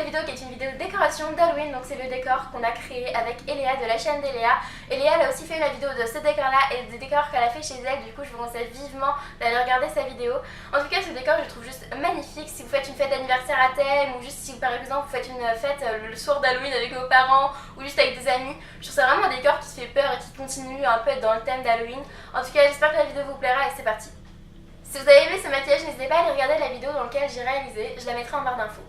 nouvelle vidéo qui est une vidéo de décoration d'Halloween. Donc c'est le décor qu'on a créé avec Eléa de la chaîne d'Eléa. Eléa elle a aussi fait une vidéo de ce décor là et des décors qu'elle a fait chez elle. Du coup je vous conseille vivement d'aller regarder sa vidéo. En tout cas ce décor je le trouve juste magnifique. Si vous faites une fête d'anniversaire à thème, ou juste si par exemple vous faites une fête le soir d'Halloween avec vos parents ou juste avec des amis, je trouve ça vraiment un décor qui se fait peur et qui continue un peu à être dans le thème d'Halloween. En tout cas j'espère que la vidéo vous plaira et c'est parti. Si vous avez aimé ce maquillage, n'hésitez pas à aller regarder la vidéo dans laquelle j'ai réalisé, je la mettrai en barre d'infos.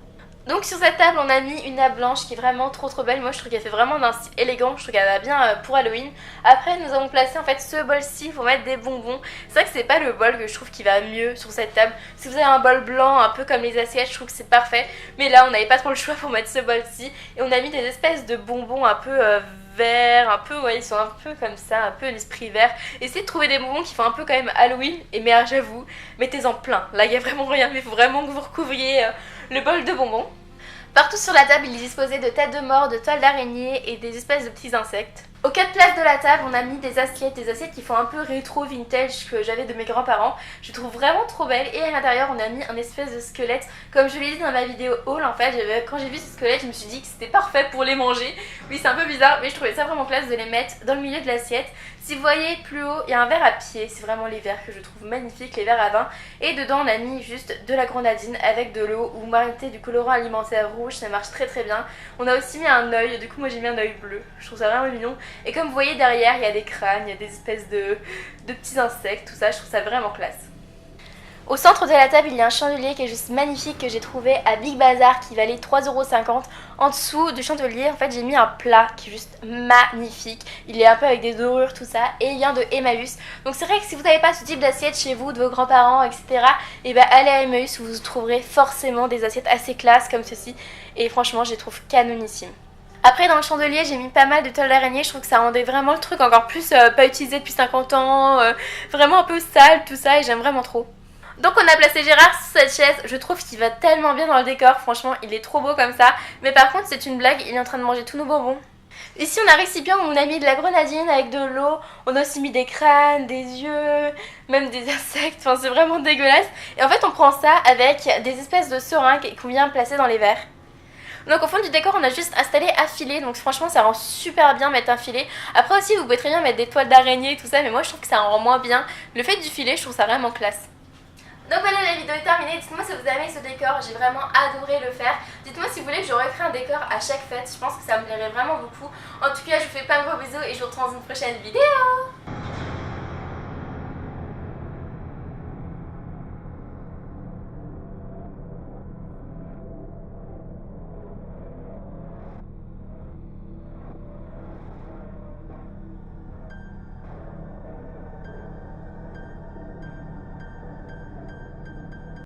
Donc sur cette table on a mis une nappe blanche qui est vraiment trop belle. Moi je trouve qu'elle fait vraiment d'un style élégant, je trouve qu'elle va bien pour Halloween. Après nous avons placé en fait ce bol-ci pour mettre des bonbons. C'est vrai que c'est pas le bol que je trouve qui va mieux sur cette table. Si vous avez un bol blanc un peu comme les assiettes, je trouve que c'est parfait. Mais là on n'avait pas trop le choix pour mettre ce bol-ci. Et on a mis des espèces de bonbons un peu vert, un peu, ouais, ils sont un peu comme ça, un peu l'esprit vert. Essayez de trouver des bonbons qui font un peu quand même Halloween, et mais j'avoue, mettez-en plein. Là, il n'y a vraiment rien, mais il faut vraiment que vous recouvriez le bol de bonbons. Partout sur la table, il est disposé de têtes de mort, de toiles d'araignée et des espèces de petits insectes. Aux quatre places de la table, on a mis des assiettes qui font un peu rétro vintage que j'avais de mes grands-parents. Je les trouve vraiment trop belles. Et à l'intérieur, on a mis un espèce de squelette. Comme je l'ai dit dans ma vidéo haul, en fait, quand j'ai vu ce squelette, je me suis dit que c'était parfait pour les manger. Oui, c'est un peu bizarre, mais je trouvais ça vraiment classe de les mettre dans le milieu de l'assiette. Si vous voyez plus haut, il y a un verre à pied. C'est vraiment les verres que je trouve magnifiques, les verres à vin. Et dedans, on a mis juste de la grenadine avec de l'eau ou marité du colorant alimentaire rouge. Ça marche très bien. On a aussi mis un œil. Du coup, moi j'ai mis un œil bleu. Je trouve ça vraiment mignon. Et comme vous voyez derrière, il y a des crânes, il y a des espèces de petits insectes, tout ça. Je trouve ça vraiment classe. Au centre de la table, il y a un chandelier qui est juste magnifique que j'ai trouvé à Big Bazar qui valait 3,50 €. En dessous du chandelier, en fait, j'ai mis un plat qui est juste magnifique. Il est un peu avec des dorures, tout ça, et il vient de Emmaüs. Donc c'est vrai que si vous n'avez pas ce type d'assiette chez vous, de vos grands-parents, etc., et ben allez à Emmaüs où vous trouverez forcément des assiettes assez classes comme ceci. Et franchement, je les trouve canonissimes. Après dans le chandelier j'ai mis pas mal de toiles d'araignée, je trouve que ça rendait vraiment le truc encore plus pas utilisé depuis 50 ans, vraiment un peu sale tout ça et j'aime vraiment trop. Donc on a placé Gérard sur cette chaise, je trouve qu'il va tellement bien dans le décor, franchement il est trop beau comme ça. Mais par contre c'est une blague, il est en train de manger tous nos bonbons. Ici on a un récipient où on a mis de la grenadine avec de l'eau, on a aussi mis des crânes, des yeux, même des insectes, enfin c'est vraiment dégueulasse. Et en fait on prend ça avec des espèces de seringues qu'on vient placer dans les verres. Donc au fond du décor on a juste installé un filet, donc franchement ça rend super bien mettre un filet. Après aussi vous pouvez très bien mettre des toiles d'araignée et tout ça, mais moi je trouve que ça rend moins bien. Le fait du filet je trouve ça vraiment classe. Donc voilà, la vidéo est terminée, dites-moi si vous avez aimé ce décor, j'ai vraiment adoré le faire. Dites-moi si vous voulez que je refais un décor à chaque fête, je pense que ça me plairait vraiment beaucoup. En tout cas je vous fais plein de gros bisous et je vous retrouve dans une prochaine vidéo.